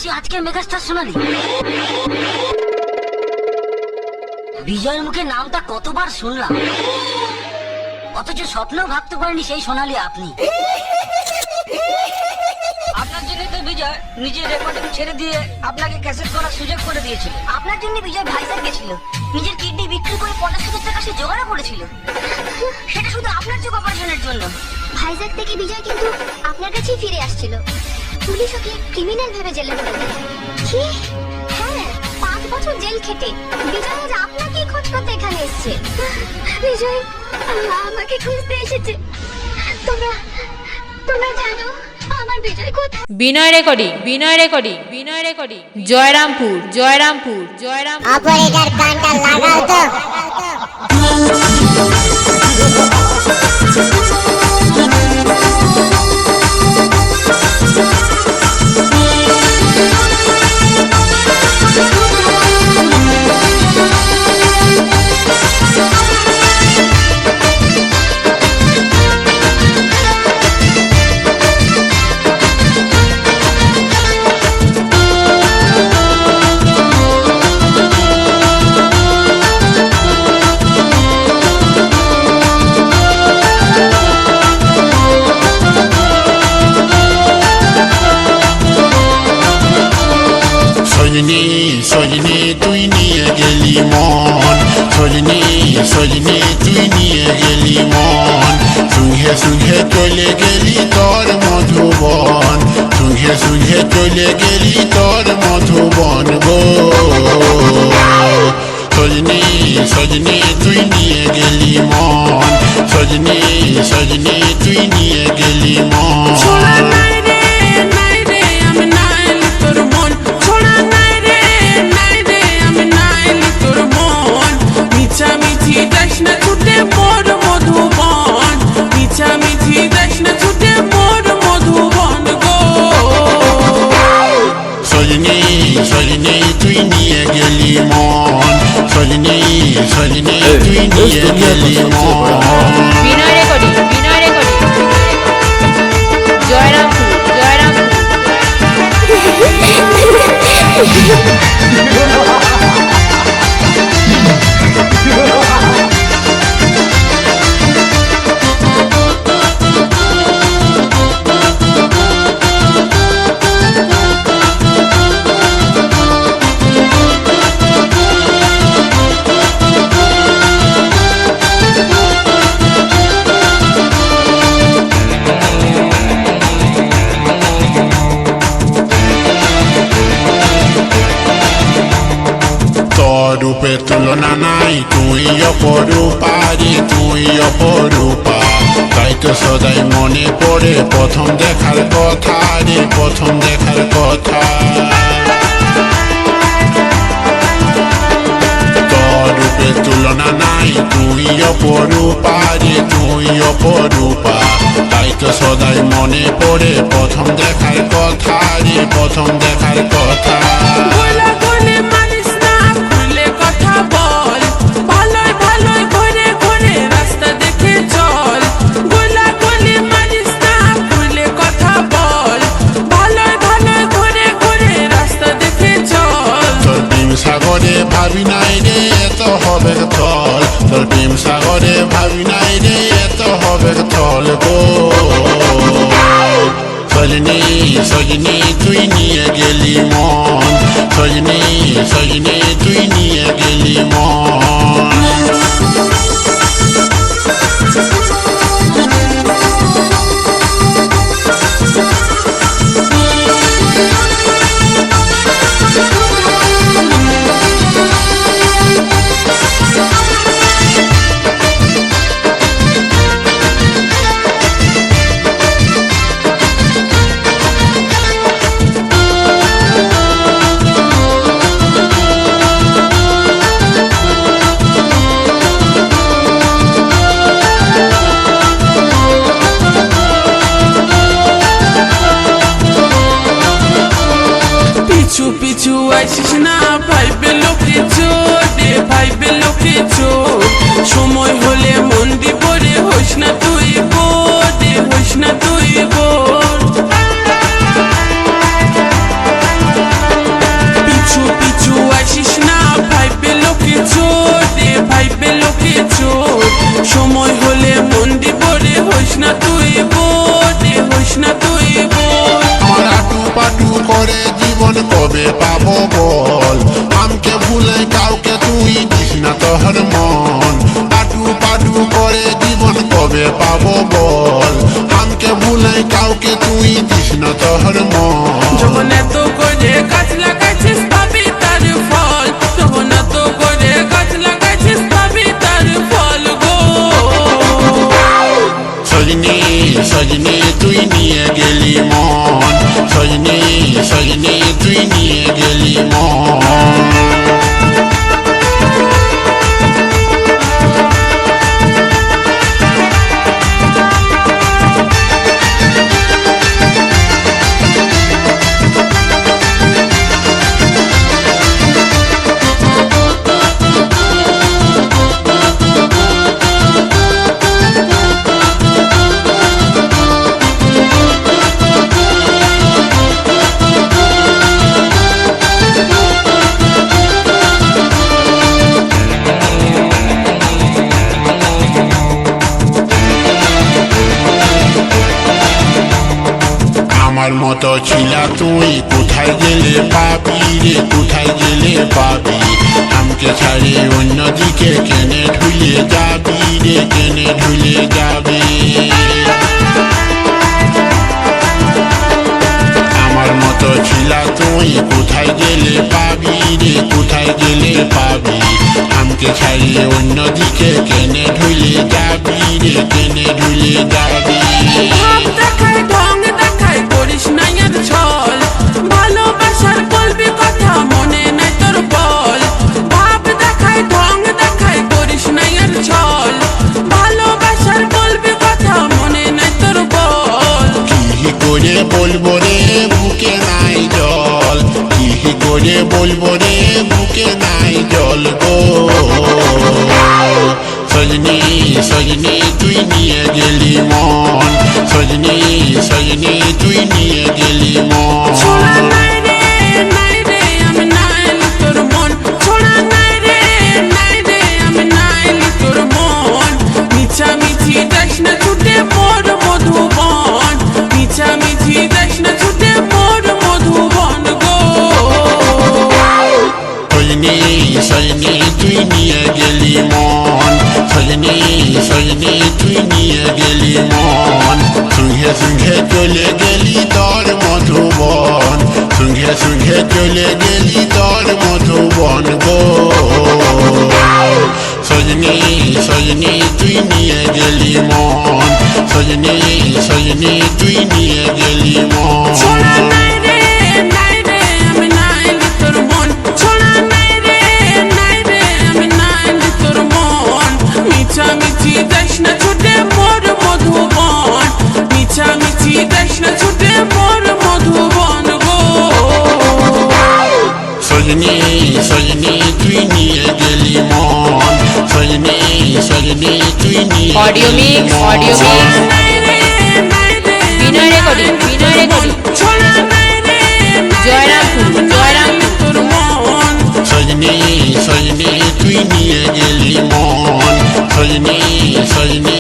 নিশ্চয়ই আজকের মেগাস্টার সোনালি। বিজয়ের মুখে নামটা কতবার শুনলাম, অথচ স্বপ্নেও ভাবতে পারিনি সেই সোনালি আপনি। আপনার জন্য তো বিজয় নিজের রেকর্ডিং ছেড়ে দিয়ে আপনাকে ক্যাসেট করার সুযোগ করে দিয়েছিল। আপনার জন্য বিজয় ভাইজাগ গেছিল, নিজের কিডনি বিক্রি করে 50,000 টাকা সে জোগাড় করেছিল, সেটা শুধু আপনার চোখ অপারেশনের জন্য। ভাইজাগ থেকে বিজয় কিন্তু আপনার কাছেই ফিরে আসছিল। পুলিশ ওকে ক্রিমিনাল ভেবে জেলে ভরে দেয়। কি? হ্যাঁ, 5 বছর জেল খেটে বিজয় আজ আপনাকেই খোঁজ করতে এখানে এসেছে। বিজয় আমাকে খুঁজতে এসেছে। তোমরা জানো আমার বিজয় কোথায়? বিনয় রেকর্ডিং জয়রামপুর। অপারেটর গানটা লাগাও তো। সজনী তুই নিয়ে গেলি মন, সজনী তুই নিয়ে গেলি মন, সুহে চলে গেলি তোর মধুবন, সুহে চলে গেলি তোর মধুবন গো। সজনী তুই নিয়ে গেলি মন, সজনী তুই নিয়ে গেলি মন। সজনী তুই নিয়ে গেলি মন, সজনী তুই নিয়ে গেলি মন। বিনয় রেকর্ডিং জয়রামপুর। রূপে তুলনা নাই, তুই অপরূপা রে, তুই অপরূপা। তাই তো সদাই মনে পড়ে প্রথম দেখার কথা রে, প্রথম দেখার কথা। তোর রূপে তুলনা নাই, তুই অপরূপা রে, তুই অপরূপা। তাই তো সদাই মনে পড়ে প্রথম দেখার কথা রে, প্রথম দেখার কথা। সাগরে ভাবি নাই রে এত হবে থল, তোর ডিম সাগরে ভাবি নাই রে এত হবে থল গো। সজনী তুই নিয়ে গেলি মন, সজনী তুই নিয়ে গেলি মন। পিছু আইসিস না ভাইবে লোকে চোর রে, ভাইবে লোকে চোর। সময় হলে মন বিপরে হইস না তুই বোর রে, হইস না তুই বোর। করে জীবন কবে পাবো বল আমকে ভুলে কাউকে তুই দিস না তোর মন আটু পাটু করে জীবন কবে পাবো বল আমকে ভুলে কাউকে তুই দিস না তোর মন যখন এত করে গাছ লাগাইছিস পাবি তার ফল যখন এত করে গাছ লাগাইছিস পাবি তার ফল গো সজনী সজনী তুই নিয়ে গেলি মন সজনী সজনী তুই নিয়ে গেলি মন আমার মতো ছিলা তুই কোথায় গেলে পাবি রে কোথায় গেলে পাবি আমকে ছাড়ে অন্যদিকে কেনে ঢুলে যাবি রে কেনে ঢুলে যাবি আমার মতো ছিলা তুই কোথায় গেলে পাবি রে কোথায় গেলে পাবি আমকে ছাড়িয়ে অন্যদিকে কেনে ঢুলে যাবি রে কেনে ঢুলে যাবি ভাব দেখায় ঢং দেখায় করিস না এর ছল ভালোবাসার বলবি কথা মনে নাই তোর বল ভাব দেখায় ঢং দেখায় করিস না এর ছল ভালোবাসার বলবি কথা মনে নাই তোর বল কি করে বলবো রে বুকে নাই জল কি করে বলবো রে বুকে নাই জল গো সজনী সজনী তুই নিয়ে গেলি মন সজনী সজনী তুই নিয়ে গেলি ছোড়া মন নাই রে আমি নাইলি তোর মন ছোড়া নাই রে আমি নাইলি তোর মন মিছামিছি যাস না ছুটে মোর মধুবন মিছামিছি যাস না ছুটে মোর মধুবন গো সজনী সজনী তুই নিয়ে গেলি মন সজনী সজনী তুই নিয়ে গেলি মন সঙ্গে সঙ্গে চলে গেলি তোর মধুবন সঙ্গে সঙ্গে চলে গেলি তোর মধুবন গো সজনী সজনী তুই নিয়ে গেলি মন সজনী সজনী তুই নিয়ে গেলি ছোড়া মন নাই রে আমি নাইলি তোর মন ছোড়া নাই রে আমি নাইলি তোর মন মিছামিছি যাস না ছুটে মোর মধুবন মিছামিছি যাস না ছুটে মোর মধুবন গো সজনী সজনী তুই নিয়ে গেলি মন সজনী সজনী তুই নিয়ে অডিও গেলি মিক্স মন। অডিও